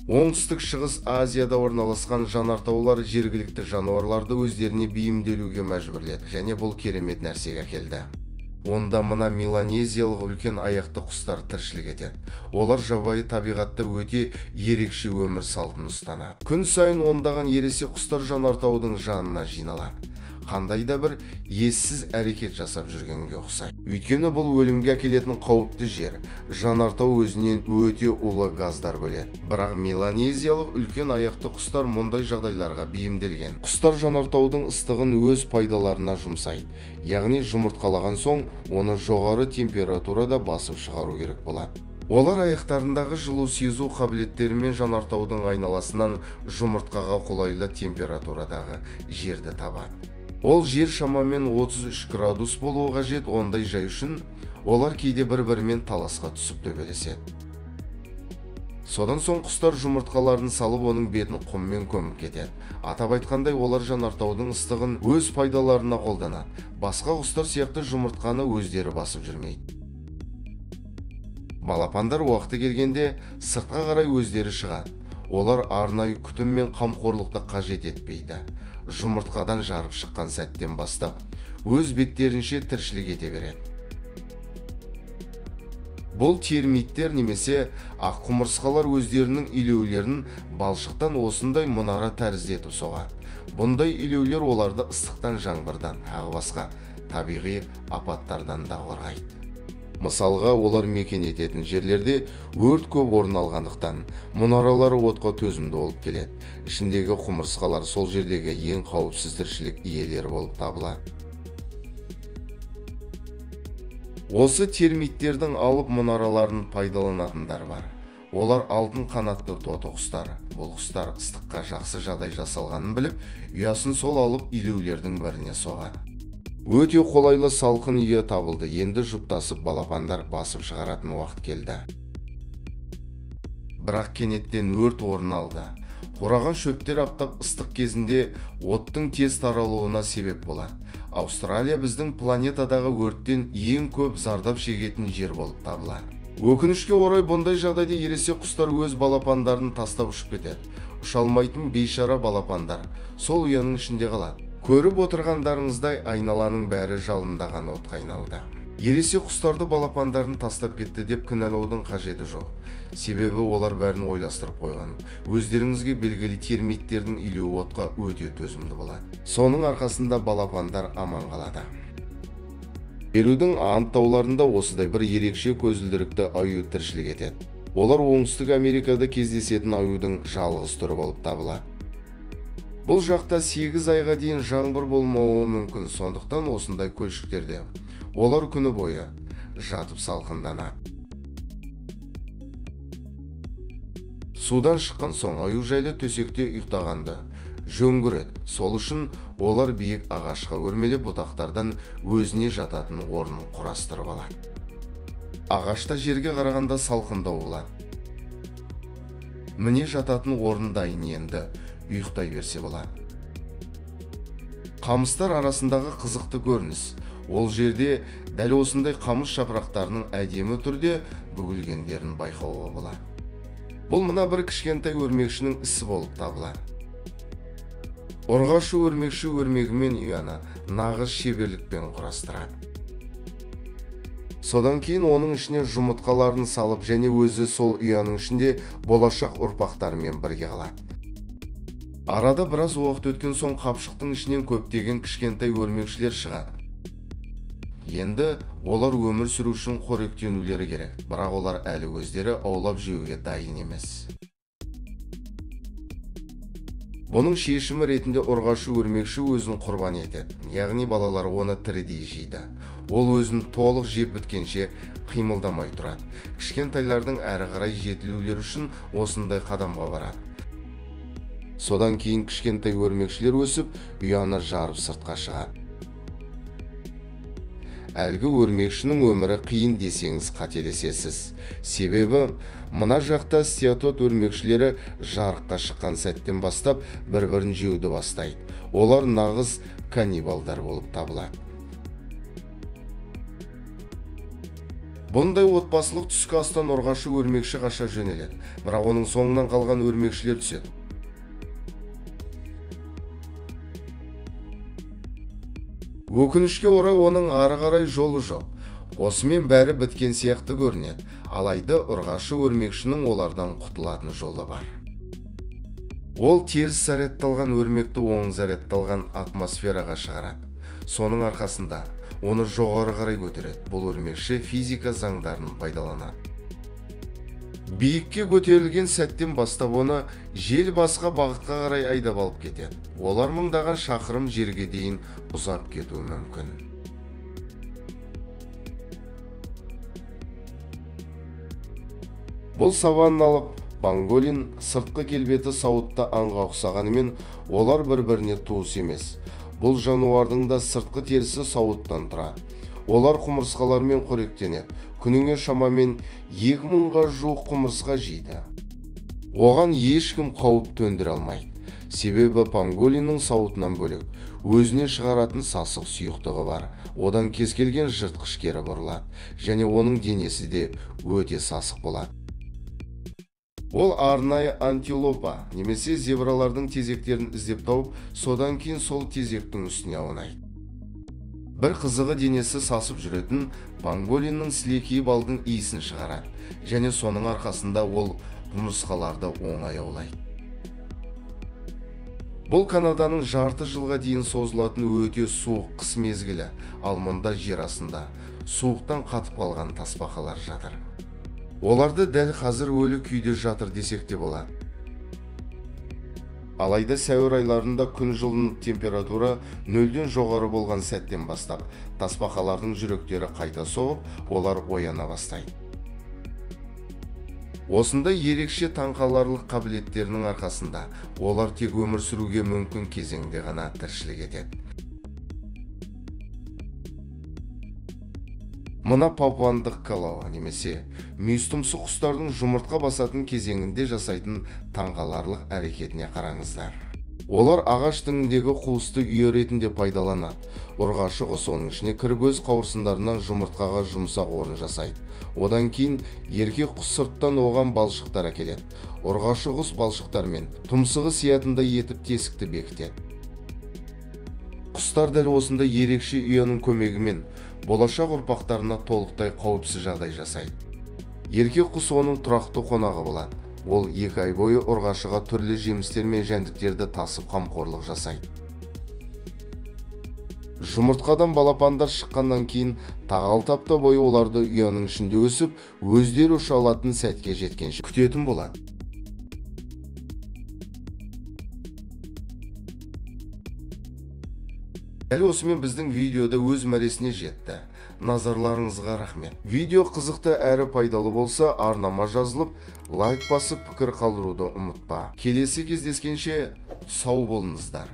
Оңтүстік шығыс Азияда орналасқан жанартаулар жергілікті жануарларды өздеріне бейімделуге мәжбүрледі және бұл керемет нәрсеге әкелді. Онда мына меланезиялық үлкен аяқты құстар тіршілік етеді. Олар жабайы табиғатта өте ерекше өмір салтын ұстанады. Күн сайын ондаған ересек құстар жанартаудың жанына жиналады. Қандай да бір ессіз әрекет жасап жүргенге ұқсайды. Өйткені бұл өлімге әкелетін қауіпті жер. Жанартау өзінен өте улы газдар бөледі. Бірақ меланезиялық үлкен аяқты құстар мұндай жағдайларға бейімделген. Құстар жанартаудың ыстығын өз пайдаларына жұмсайды. Яғни жұмыртқалаған соң оны жоғары температурада басып шығару керек болады. Олар аяқтарындағы жылу сезу қабілеттерімен жанартаудың айналасынан жұмыртқаға қолайлы температурадағы жерді табады. Ол жер шамамен 33 градус болуы қажет. Ондай жай үшін олар кейде бір-бірімен таласқа түсіп төбелеседі. Содан соң құстар жұмыртқаларын салып оның бетін құммен көміп кетеді. Атап айтқандай, олар жанартаудың ыстығын өз пайдаларына қолданады. Басқа құстар сияқты жұмыртқаны өздері басып жүрмейді. Балапандар уақыты келгенде сыртқа қарай өздері шығады. Олар арнайы күтім мен қамқорлықты қажет етпейді. Жұмыртқадан жарып шыққан сәттен бастап өз беттерінше тіршілік ете береді. Бұл термиттер немесе аққұмырсқалар өздерінің илеулерін балшықтан осындай мұнара тәрізді етіп соғады. Бұндай илеулер оларды ыстықтан, жаңбырдан, тағы басқа табиғи апаттардан да қорғайды. Мысалға, олар мекен ететін жерлерде өрт көп орын алғандықтан мұнаралары отқа төзімді болып келеді. Ішіндегі құмырсқалар сол жердегі ең қауіпсіз тіршілік иелері болып табылады. Осы термиттердің алып мұнараларын пайдаланатындар бар. Олар алтын қанатты тоты құстар. Бұл құстар ыстыққа жақсы жағдай жасалғанын біліп, ұясын сол алып илеулердің біріне соғады. Өте қолайлы салқын үйе табылды. Енді жұптасып балапандар басып шығаратын уақыт келді. Бірақ кенеттен өрт орын алды. Қураған шөптер аптап ыстық кезінде оттың тез таралуына себеп болады. Аустралия біздің планетадағы өрттен ең көп зардап шегетін жер болып табылады. Өкінішке орай бұндай жағдайда ересек құстар өз балапандарын тастап ұшып кетеді. Ұша алмайтын бейшара балапандар сол ұяның ішінде қалады. Көріп отырғандарыңыздай айналаның бәрі жалындаған отқа айналды. Ересек құстарды балапандарын тастап кетті деп кінәлаудың қажеті жоқ. Себебі олар бәрін ойластырып қойған. Өздеріңізге белгілі термиттердің илеуі отқа өте төзімді болады. Соның арқасында балапандар аман қалады. Перудің Анд тауларында осыдай бір ерекше көзілдірікті аю тіршілік етеді. Олар Оңтүстік Америкада кездесетін аюдың жалғыз түрі болып табылады. Бұл жақта 8 айға дейін жаңбыр болмауы мүмкін, сондықтан осындай көлшіктерде олар күні бойы жатып салқынданады. Судан шыққан соң аю жайлы төсекте ұйықтағанды жөн көреді. Сол үшін олар биік ағашқа өрмелеп бұтақтардан өзіне жататын орнын құрастырып алады. Ағашта жерге қарағанда салқындау болады. Міне жататын орын дайын, енді ұйықтай берсе болады. Қамыстар арасындағы қызықты көрініс. Ол жерде дәл осындай қамыс жапырақтарының әдемі түрде бүгілгендерін байқауға болады. Бұл мына бір кішкентай өрмекшінің ісі болып табылады. Ұрғашы өрмекші өрмегімен ұяны нағыз шеберлікпен құрастырады. Содан кейін оның ішіне жұмыртқаларын салып және өзі сол ұяның ішінде болашақ ұрпақтарымен бірге қалады. Арада біраз уақыт өткен соң қапшықтың ішінен көптеген кішкентай өрмекшілер шығады. Енді олар өмір сүру үшін қоректенулері керек, бірақ олар әлі өздері аулап жеуге дайын емес. Бұның шешімі ретінде ұрғашы өрмекші өзін құрбан етеді, яғни балалар оны тірідей жейді. Ол өзін толық жеп біткенше қимылдамай тұрады. Кішкентайлардың әрі қарай жетілулері үшін осындай қадамға барады. Содан кейін кішкентай өрмекшілер өсіп, ұяны жарып сыртқа шығады. Әлгі өрмекшінің өмірі қиын десеңіз қателесесіз. Себебі мына жақта стеатод өрмекшілері жарыққа шыққан сәттен бастап бір-бірін жеуді бастайды. Олар нағыз каннибалдар болып табылады. Бұндай отбасылық түскі астан ұрғашы өрмекші қаша жөнеледі, бірақ оның соңынан қалған өрмекшілер түседі. Өкінішке орай оның ары қарай жолы жоқ. Осымен бәрі біткен сияқты көрінеді, алайда ұрғашы өрмекшінің олардан құтылатын жолы бар. Ол теріс зарядталған өрмекті оң зарядталған атмосфераға шығарады. Соның арқасында оны жоғары қарай көтереді. Бұл өрмекші физика заңдарын пайдаланады. Биікке көтерілген сәттен бастап оны жел басқа бағытқа қарай айдап алып кетеді. Олар мыңдаған шақырым жерге дейін ұзап кетуі мүмкін. Бұл саванналық панголин сыртқы келбеті сауытта аңға ұқсағанымен, олар бір-біріне туыс емес. Бұл жануардың да сыртқы терісі сауыттан тұрады. Олар құмырсқалармен қоректенеді. Күніңе шамамен 2000-ға жуық құмырсқа жейді. Оған ешкім қауіп төндіре алмайды. Себебі панголиннің сауытынан бөлек өзіне шығаратын сасық сұйықтығы бар. Одан кез келген жыртқыш кері бұрылады, және оның денесі де өте сасық болады. Ол арнайы антилопа немесе зебралардың тезектерін іздеп тауып, содан кейін сол тезектің үстіне аунайды. Бір қызығы, денесі сасып жүретін панголиннің сілекейі балдың иісін шығарады, және соның арқасында ол құмырсқаларды оңай аулайды. Бұл Канаданың жарты жылға дейін созылатын өте суық қыс мезгілі, ал мұнда жер астында суықтан қатып қалған тасбақалар жатыр. Оларды дәл қазір өлі күйде жатыр десек те болады. Алайда сәуір айларында күн жылынып температура 0-ден жоғары болған сәттен бастап тасбақалардың жүректері қайта соғып, олар ояна бастайды. Осындай ерекше таңқаларлық қабілеттерінің арқасында олар тек өмір сүруге мүмкін кезеңде ғана тіршілік етеді. Мына папуандық калауа немесе мүйізтұмсық құстардың жұмыртқа басатын кезеңінде жасайтын таңғаларлық әрекетіне қараңыздар. Олар ағаш діңіндегі қуысты үйе ретінде пайдаланады. Ұрғашы құс оның ішіне кіріп өз қауырсындарынан жұмыртқаға жұмсақ орын жасайды. Одан кейін еркек құс сырттан оған балшықтар әкеледі. Ұрғашы құс балшықтармен тұмсығы сиятындай етіп тесікті бекітеді. Құстар дәл осындай ерекше ұяның көмегімен болашақ ұрпақтарына толықтай қауіпсіз жағдай жасайды. Еркек құс оның тұрақты қонағы болады. Ол 2 ай бойы ұрғашыға түрлі жемістер мен жәндіктерді тасып қамқорлық жасайды. Жұмыртқадан балапандар шыққаннан кейін тағы 6 апта бойы оларды ұяның ішінде өсіп, өздері ұша алатын сәтке жеткенше күтетін болады. Дәл осымен біздің видеода өз мәресіне жетті. Назарларыңызға рахмет. Видео қызықты әрі пайдалы болса, арнама жазылып, лайк басып пікір қалдыруды ұмытпа. Келесі кездескенше сау болыңыздар.